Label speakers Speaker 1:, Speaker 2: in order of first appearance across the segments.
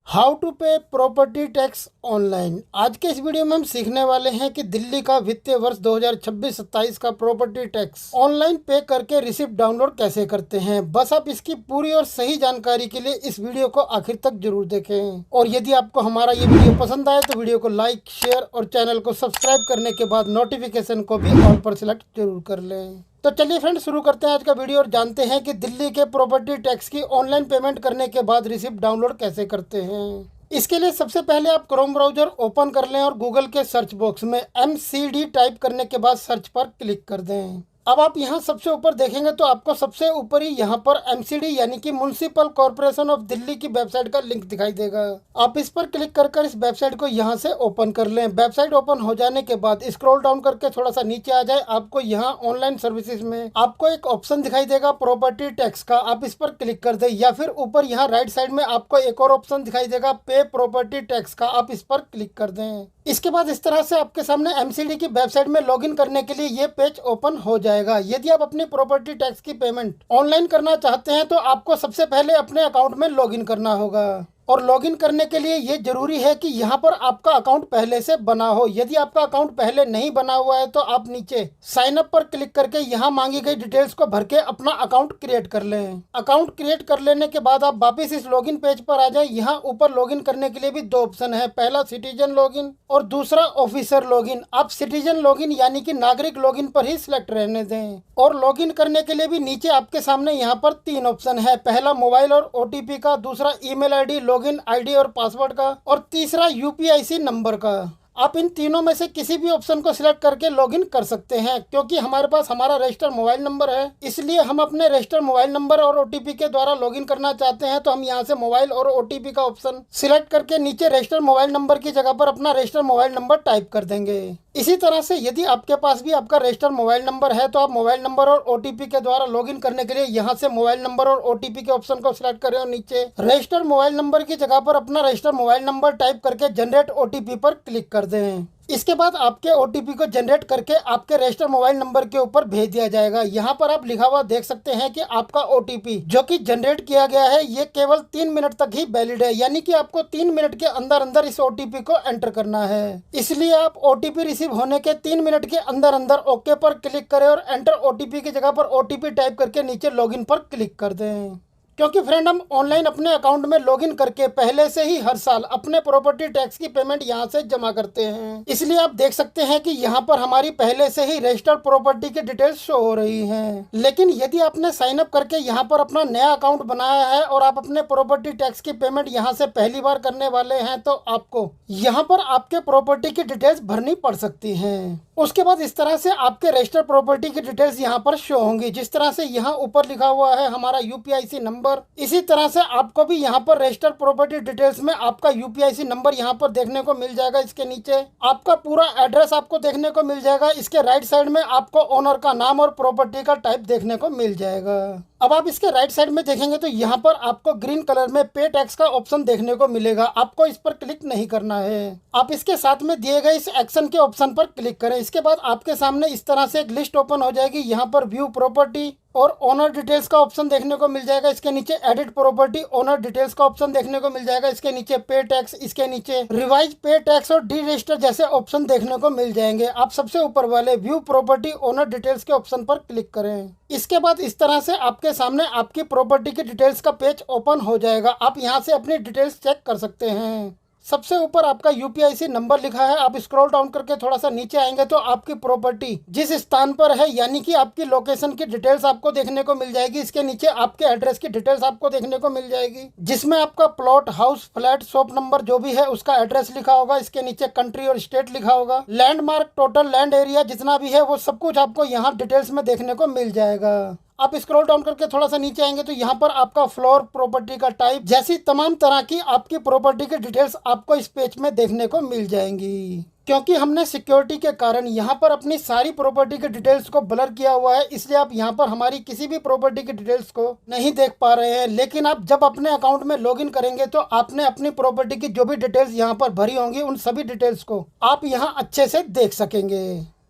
Speaker 1: How to पे property tax online. आज के इस वीडियो में हम सीखने वाले हैं कि दिल्ली का वित्तीय वर्ष 2026-27 का प्रॉपर्टी टैक्स ऑनलाइन पे करके रिसिप्ट डाउनलोड कैसे करते हैं। बस आप इसकी पूरी और सही जानकारी के लिए इस वीडियो को आखिर तक जरूर देखें। और यदि आपको हमारा ये वीडियो पसंद आए तो वीडियो को लाइक, शेयर और चैनल को सब्सक्राइब करने के बाद नोटिफिकेशन को भी ऑल पर सिलेक्ट जरूर कर लें। तो चलिए फ्रेंड, शुरू करते हैं आज का वीडियो और जानते हैं कि दिल्ली के प्रॉपर्टी टैक्स की ऑनलाइन पेमेंट करने के बाद रिसिप्ट डाउनलोड कैसे करते हैं। इसके लिए सबसे पहले आप क्रोम ब्राउजर ओपन कर लें और गूगल के सर्च बॉक्स में MCD टाइप करने के बाद सर्च पर क्लिक कर दें। अब आप यहाँ सबसे ऊपर देखेंगे तो आपको सबसे ऊपर ही यहाँ पर MCD यानी कि म्युनिसिपल कॉर्पोरेशन ऑफ दिल्ली की वेबसाइट का लिंक दिखाई देगा। आप इस पर क्लिक कर इस वेबसाइट को यहाँ से ओपन कर लें। वेबसाइट ओपन हो जाने के बाद स्क्रॉल डाउन करके थोड़ा सा नीचे आ जाए, आपको यहाँ ऑनलाइन सर्विसेज में आपको एक ऑप्शन दिखाई देगा प्रॉपर्टी टैक्स का। आप इस पर क्लिक कर दे या फिर ऊपर यहाँ राइट साइड में आपको एक और ऑप्शन दिखाई देगा पे प्रॉपर्टी टैक्स का। आप इस पर क्लिक कर दें। इसके बाद इस तरह से आपके सामने MCD की वेबसाइट में लॉगिन करने के लिए ये पेज ओपन हो जाएगा। यदि आप अपनी प्रॉपर्टी टैक्स की पेमेंट ऑनलाइन करना चाहते हैं तो आपको सबसे पहले अपने अकाउंट में लॉगिन करना होगा। और लॉगिन करने के लिए ये जरूरी है कि यहाँ पर आपका अकाउंट पहले से बना हो। यदि आपका अकाउंट पहले नहीं बना हुआ है तो आप नीचे साइन अप पर क्लिक करके यहाँ मांगी गई डिटेल्स को भर के अपना अकाउंट क्रिएट कर लें। अकाउंट क्रिएट कर लेने के बाद आप वापस इस लॉगिन पेज पर आ जाए। यहाँ ऊपर लॉगिन करने के लिए भी दो ऑप्शन है, पहला सिटीजन लॉगिन और दूसरा ऑफिसर लॉगिन। आप सिटीजन लॉगिन यानी कि नागरिक लॉगिन पर ही सिलेक्ट रहने दें। और लॉगिन करने के लिए भी नीचे आपके सामने यहाँ पर तीन ऑप्शन है, पहला मोबाइल और OTP का, दूसरा ईमेल ID, लॉगिन ID और पासवर्ड का, और तीसरा UPIC नंबर का। आप इन तीनों में से किसी भी ऑप्शन को सिलेक्ट करके लॉगिन कर सकते हैं। क्योंकि हमारे पास हमारा रजिस्टर्ड मोबाइल नंबर है, इसलिए हम अपने रजिस्टर्ड मोबाइल नंबर और OTP के द्वारा लॉगिन करना चाहते हैं। तो हम यहाँ से मोबाइल और OTP का ऑप्शन सिलेक्ट करके नीचे रजिस्टर्ड मोबाइल नंबर की जगह पर अपना रजिस्टर्ड मोबाइल नंबर टाइप कर देंगे। इसी तरह से यदि आपके पास भी आपका रजिस्टर्ड मोबाइल नंबर है तो आप मोबाइल नंबर और OTP के द्वारा लॉगिन करने के लिए यहाँ से मोबाइल नंबर और OTP के ऑप्शन को सिलेक्ट करें और नीचे रजिस्टर्ड मोबाइल नंबर की जगह पर अपना रजिस्टर्ड मोबाइल नंबर टाइप करके जनरेट OTP पर क्लिक कर दें। इसके बाद आपके OTP को जनरेट करके आपके रजिस्टर्ड मोबाइल नंबर के ऊपर भेज दिया जाएगा। यहाँ पर आप लिखा हुआ देख सकते हैं कि आपका OTP जो कि जनरेट किया गया है ये केवल 3 मिनट तक ही वैलिड है, यानी कि आपको 3 मिनट के अंदर अंदर इस OTP को एंटर करना है। इसलिए आप OTP रिसीव होने के 3 मिनट के अंदर अंदर ओके पर क्लिक करें और एंटर OTP की जगह पर OTP टाइप करके नीचे लॉगिन पर क्लिक कर दें। क्योंकि फ्रेंड हम ऑनलाइन अपने अकाउंट में लॉगिन करके पहले से ही हर साल अपने प्रॉपर्टी टैक्स की पेमेंट यहां से जमा करते हैं, इसलिए आप देख सकते हैं कि यहां पर हमारी पहले से ही रजिस्टर्ड प्रॉपर्टी की डिटेल्स शो हो रही हैं। लेकिन यदि आपने साइन अप करके यहां पर अपना नया अकाउंट बनाया है और आप अपने प्रॉपर्टी टैक्स की पेमेंट यहां से पहली बार करने वाले हैं तो आपको यहाँ पर आपके प्रॉपर्टी की डिटेल्स भरनी पड़ सकती है। उसके बाद इस तरह से आपके रजिस्टर्ड प्रॉपर्टी की डिटेल्स यहाँ पर शो होंगी। जिस तरह से यहाँ ऊपर लिखा हुआ है हमारा UPIC नंबर, इसी तरह से आपको भी यहाँ पर रजिस्टर्ड प्रॉपर्टी डिटेल्स में आपका UPIC नंबर यहाँ पर देखने को मिल जाएगा। इसके नीचे आपका पूरा एड्रेस आपको देखने को मिल जाएगा। इसके राइट साइड में आपको ओनर का नाम और प्रॉपर्टी का टाइप देखने को मिल जाएगा। अब आप इसके राइट साइड में देखेंगे तो यहाँ पर आपको ग्रीन कलर में पे टैक्स का ऑप्शन देखने को मिलेगा। आपको इस पर क्लिक नहीं करना है, आप इसके साथ में दिए गए इस एक्शन के ऑप्शन पर क्लिक करें। इसके बाद आपके सामने इस तरह से एक लिस्ट ओपन हो जाएगी। यहाँ पर व्यू प्रॉपर्टी और ओनर डिटेल्स का ऑप्शन देखने को मिल जाएगा। इसके नीचे एडिट प्रॉपर्टी ओनर डिटेल्स का ऑप्शन देखने को मिल जाएगा। इसके नीचे पे टैक्स, इसके नीचे रिवाइज पे टैक्स और डी रजिस्टर जैसे ऑप्शन देखने को मिल जाएंगे। आप सबसे ऊपर वाले व्यू प्रॉपर्टी ओनर डिटेल्स के ऑप्शन पर क्लिक करें। इसके बाद इस तरह से आपके सामने आपकी प्रॉपर्टी की डिटेल्स का पेज ओपन हो जाएगा। आप यहाँ से अपनी डिटेल्स चेक कर सकते हैं। सबसे ऊपर आपका UPIC नंबर लिखा है। आप स्क्रॉल डाउन करके थोड़ा सा नीचे आएंगे तो आपकी प्रॉपर्टी जिस स्थान पर है यानी कि आपकी लोकेशन की डिटेल्स आपको देखने को मिल जाएगी। इसके नीचे आपके एड्रेस की डिटेल्स आपको देखने को मिल जाएगी, जिसमें आपका plot, house, flat, shop number जो भी है उसका एड्रेस लिखा होगा। इसके नीचे कंट्री और स्टेट लिखा होगा। लैंडमार्क, टोटल लैंड एरिया जितना भी है वो सब कुछ आपको यहाँ डिटेल्स में देखने को मिल जाएगा। आप स्क्रॉल डाउन करके थोड़ा सा नीचे आएंगे तो यहाँ पर आपका फ्लोर, प्रॉपर्टी का टाइप जैसी तमाम तरह की आपकी प्रॉपर्टी की डिटेल्स आपको इस पेज में देखने को मिल जाएंगी। क्योंकि हमने सिक्योरिटी के कारण यहाँ पर अपनी सारी प्रॉपर्टी की डिटेल्स को ब्लर किया हुआ है, इसलिए आप यहाँ पर हमारी किसी भी प्रॉपर्टी की डिटेल्स को नहीं देख पा रहे हैं। लेकिन आप जब अपने अकाउंट में लॉगिन करेंगे तो आपने अपनी प्रॉपर्टी की जो भी डिटेल्स यहाँ पर भरी होंगी उन सभी डिटेल्स को आप यहाँ अच्छे से देख सकेंगे।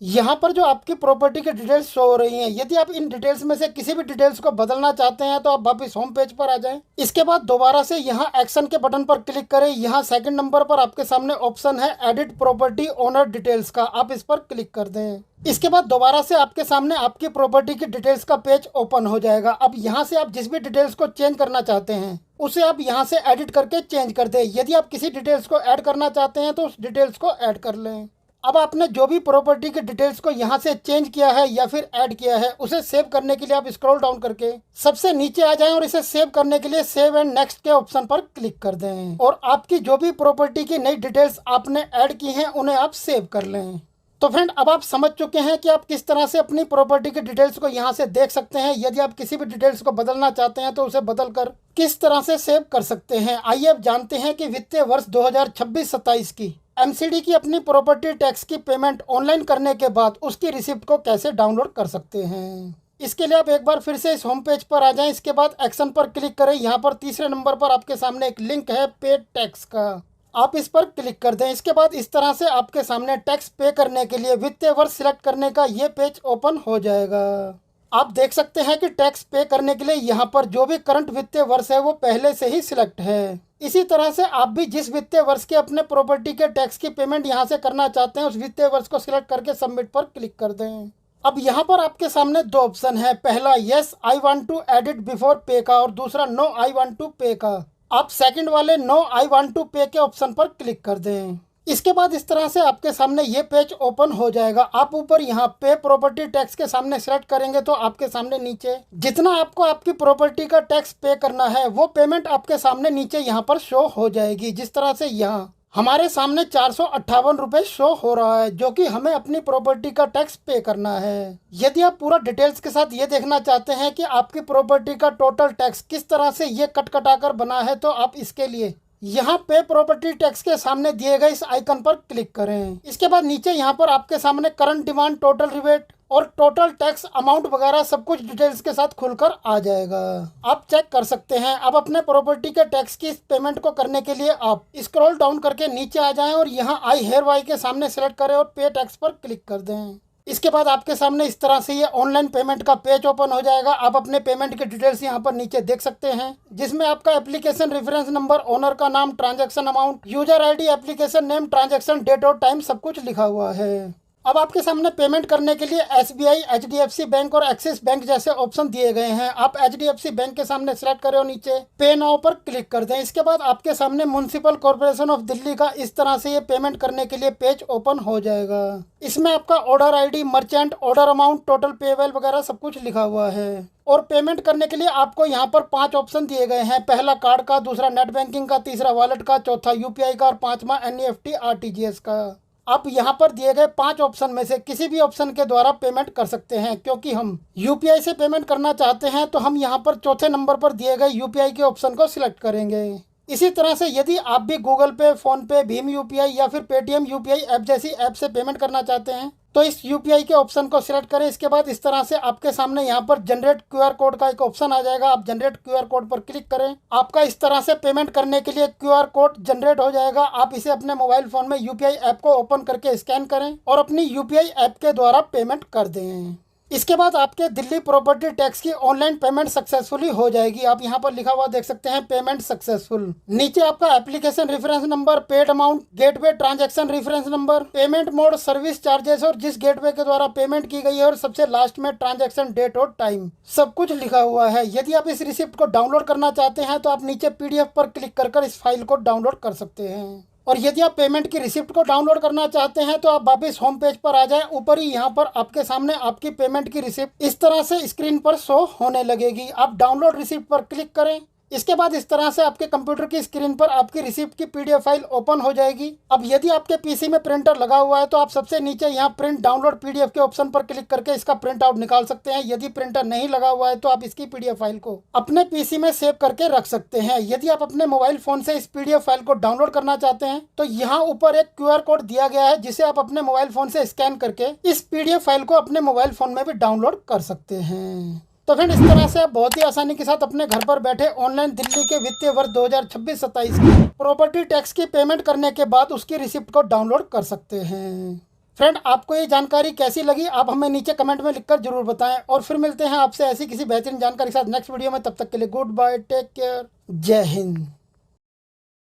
Speaker 1: यहाँ पर जो आपकी प्रॉपर्टी की डिटेल्स शो हो रही हैं, यदि आप इन डिटेल्स में से किसी भी डिटेल्स को बदलना चाहते हैं तो आप वापस होम पेज पर आ जाएं। इसके बाद दोबारा से यहाँ एक्शन के बटन पर क्लिक करें। यहाँ सेकंड नंबर पर आपके सामने ऑप्शन है एडिट प्रॉपर्टी ओनर डिटेल्स का, आप इस पर क्लिक कर दें। इसके बाद दोबारा से आपके सामने आपकी प्रॉपर्टी की डिटेल्स का पेज ओपन हो जाएगा। अब यहाँ से आप जिस भी डिटेल्स को चेंज करना चाहते हैं उसे आप यहाँ से एडिट करके चेंज कर दें। यदि आप किसी डिटेल्स को ऐड करना चाहते हैं तो उस डिटेल्स को ऐड कर लें। अब आपने जो भी प्रॉपर्टी के डिटेल्स को यहाँ से चेंज किया है या फिर ऐड किया है उसे सेव करने के लिए आप स्क्रॉल डाउन करके सबसे नीचे आ जाएं और इसे सेव करने के लिए सेव एंड नेक्स्ट के ऑप्शन पर क्लिक कर दें और आपकी जो भी प्रॉपर्टी की नई डिटेल्स आपने ऐड की हैं उन्हें आप सेव कर लें। तो फ्रेंड, अब आप समझ चुके हैं कि आप किस तरह से अपनी प्रॉपर्टी की डिटेल्स को यहाँ से देख सकते हैं। यदि आप किसी भी डिटेल्स को बदलना चाहते हैं तो उसे बदलकर किस तरह से सेव कर सकते हैं। आइए अब जानते हैं कि वित्तीय वर्ष 2026-27 की एमसीडी की अपनी प्रॉपर्टी टैक्स की पेमेंट ऑनलाइन करने के बाद उसकी रिसिप्ट को कैसे डाउनलोड कर सकते हैं। इसके लिए आप एक बार फिर से इस होम पेज पर आ जाएं। इसके बाद एक्शन पर क्लिक करें। यहाँ पर तीसरे नंबर पर आपके सामने एक लिंक है पेड टैक्स का, आप इस पर क्लिक कर दें। इसके बाद इस तरह से आपके सामने टैक्स पे करने के लिए वित्तीय वर्ष सिलेक्ट करने का ये पेज ओपन हो जाएगा। आप देख सकते हैं कि टैक्स पे करने के लिए यहाँ पर जो भी करंट वित्तीय वर्ष है वो पहले से ही सिलेक्ट है। इसी तरह से आप भी जिस वित्तीय वर्ष के अपने प्रॉपर्टी के टैक्स की पेमेंट यहाँ से करना चाहते हैं उस वित्तीय वर्ष को सिलेक्ट करके सबमिट पर क्लिक कर दें। अब यहाँ पर आपके सामने दो ऑप्शन है, पहला yes I want to edit before pay का और दूसरा नो आई वांट टू पे का। आप सेकंड वाले नो आई वांट टू पे के ऑप्शन पर क्लिक कर दें। इसके बाद इस तरह से आपके सामने ये पेज ओपन हो जाएगा। आप ऊपर यहाँ पे प्रॉपर्टी टैक्स के सामने सेलेक्ट करेंगे तो आपके सामने नीचे जितना आपको आपकी प्रॉपर्टी का टैक्स पे करना है वो पेमेंट आपके सामने नीचे यहाँ पर शो हो जाएगी। जिस तरह से यहाँ हमारे सामने 458 रुपये शो हो रहा है जो कि हमें अपनी प्रॉपर्टी का टैक्स पे करना है। यदि आप पूरा डिटेल्स के साथ ये देखना चाहते हैं कि आपकी प्रॉपर्टी का टोटल टैक्स किस तरह से ये कट कटाकर बना है तो आप इसके लिए यहाँ पे प्रॉपर्टी टैक्स के सामने दिए गए इस आइकन पर क्लिक करें। इसके बाद नीचे यहाँ पर आपके सामने करंट डिमांड, टोटल रिबेट और टोटल टैक्स अमाउंट वगैरह सब कुछ डिटेल्स के साथ खुलकर आ जाएगा। आप चेक कर सकते हैं। अब अपने प्रॉपर्टी के टैक्स की पेमेंट को करने के लिए आप स्क्रॉल डाउन करके नीचे आ जाएं और यहाँ आई हेयर वाई के सामने सेलेक्ट करें और पे टैक्स पर क्लिक कर दें। इसके बाद आपके सामने इस तरह से ये ऑनलाइन पेमेंट का पेज ओपन हो जाएगा। आप अपने पेमेंट की डिटेल्स यहाँ पर नीचे देख सकते हैं जिसमें आपका एप्लीकेशन रेफरेंस नंबर, ओनर का नाम, transaction amount, user ID, application name, transaction date और टाइम सब कुछ लिखा हुआ है। अब आपके सामने पेमेंट करने के लिए एसबीआई, एचडीएफसी बैंक और एक्सिस बैंक जैसे ऑप्शन दिए गए हैं। आप एचडीएफसी बैंक के सामने सेलेक्ट करें और नीचे पे नाउ पर क्लिक कर दें। इसके बाद आपके सामने म्युनिसिपल कॉर्पोरेशन ऑफ दिल्ली का इस तरह से ये पेमेंट करने के लिए पेज ओपन हो जाएगा। इसमें आपका order ID, merchant, order amount, total payable वगैरह सब कुछ लिखा हुआ है। और पेमेंट करने के लिए आपको यहाँ पर 5 ऑप्शन दिए गए हैं, पहला कार्ड का, दूसरा नेट बैंकिंग का, तीसरा वॉलेट का, चौथा यूपीआई का और पांचवा एनईएफटी आरटीजीएस का। आप यहाँ पर दिए गए 5 ऑप्शन में से किसी भी ऑप्शन के द्वारा पेमेंट कर सकते हैं। क्योंकि हम यूपीआई से पेमेंट करना चाहते हैं तो हम यहाँ पर चौथे नंबर पर दिए गए यूपीआई के ऑप्शन को सिलेक्ट करेंगे। इसी तरह से यदि आप भी गूगल पे, फोन पे, भीम यूपीआई या फिर पेटीएम यूपीआई ऐप जैसी ऐप से पेमेंट करना चाहते हैं तो इस यूपीआई के ऑप्शन को सिलेक्ट करें। इसके बाद इस तरह से आपके सामने यहाँ पर जनरेट क्यूआर कोड का एक ऑप्शन आ जाएगा। आप जनरेट क्यूआर कोड पर क्लिक करें। आपका इस तरह से पेमेंट करने के लिए क्यूआर कोड जनरेट हो जाएगा। आप इसे अपने मोबाइल फोन में यूपीआई ऐप को ओपन करके स्कैन करें और अपनी यूपीआई ऐप के द्वारा पेमेंट कर दें। इसके बाद आपके दिल्ली प्रॉपर्टी टैक्स की ऑनलाइन पेमेंट सक्सेसफुली हो जाएगी। आप यहाँ पर लिखा हुआ देख सकते हैं पेमेंट सक्सेसफुल। नीचे आपका application reference number, paid amount, gateway transaction reference number, payment mode, service charges और जिस गेटवे के द्वारा पेमेंट की गई है और सबसे लास्ट में ट्रांजैक्शन डेट और टाइम सब कुछ लिखा हुआ है। यदि आप इस रिसिप्ट को डाउनलोड करना चाहते हैं तो आप नीचे पीडीएफ पर क्लिक कर इस फाइल को डाउनलोड कर सकते हैं। और यदि आप पेमेंट की रिसिप्ट को डाउनलोड करना चाहते हैं तो आप वापस होम पेज पर आ जाएं। ऊपर ही यहाँ पर आपके सामने आपकी पेमेंट की रिसिप्ट इस तरह से स्क्रीन पर शो होने लगेगी। आप डाउनलोड रिसिप्ट पर क्लिक करें। इसके बाद इस तरह से आपके कंप्यूटर की स्क्रीन पर आपकी रिसिप्ट की पीडीएफ फाइल ओपन हो जाएगी। अब यदि आपके पीसी में प्रिंटर लगा हुआ है तो आप सबसे नीचे यहाँ प्रिंट डाउनलोड पीडीएफ के ऑप्शन पर क्लिक करके इसका प्रिंट आउट निकाल सकते हैं। यदि प्रिंटर नहीं लगा हुआ है तो आप इसकी पीडीएफ फाइल को अपने पीसी में सेव करके रख सकते हैं। यदि आप अपने मोबाइल फोन से इस पीडीएफ फाइल को डाउनलोड करना चाहते हैं तो यहाँ ऊपर एक क्यूआर कोड दिया गया है जिसे आप अपने मोबाइल फोन से स्कैन करके इस पीडीएफ फाइल को अपने मोबाइल फोन में भी डाउनलोड कर सकते हैं। तो फ्रेंड, इस तरह से आप बहुत ही आसानी के साथ अपने घर पर बैठे ऑनलाइन दिल्ली के वित्तीय वर्ष 2026-27 की प्रॉपर्टी टैक्स की पेमेंट करने के बाद उसकी रिसिप्ट को डाउनलोड कर सकते हैं। फ्रेंड, आपको ये जानकारी कैसी लगी आप हमें नीचे कमेंट में लिखकर जरूर बताएं, और फिर मिलते हैं आपसे ऐसी किसी बेहतरीन जानकारी के साथ नेक्स्ट वीडियो में। तब तक के लिए गुड बाय, टेक केयर, जय हिंद।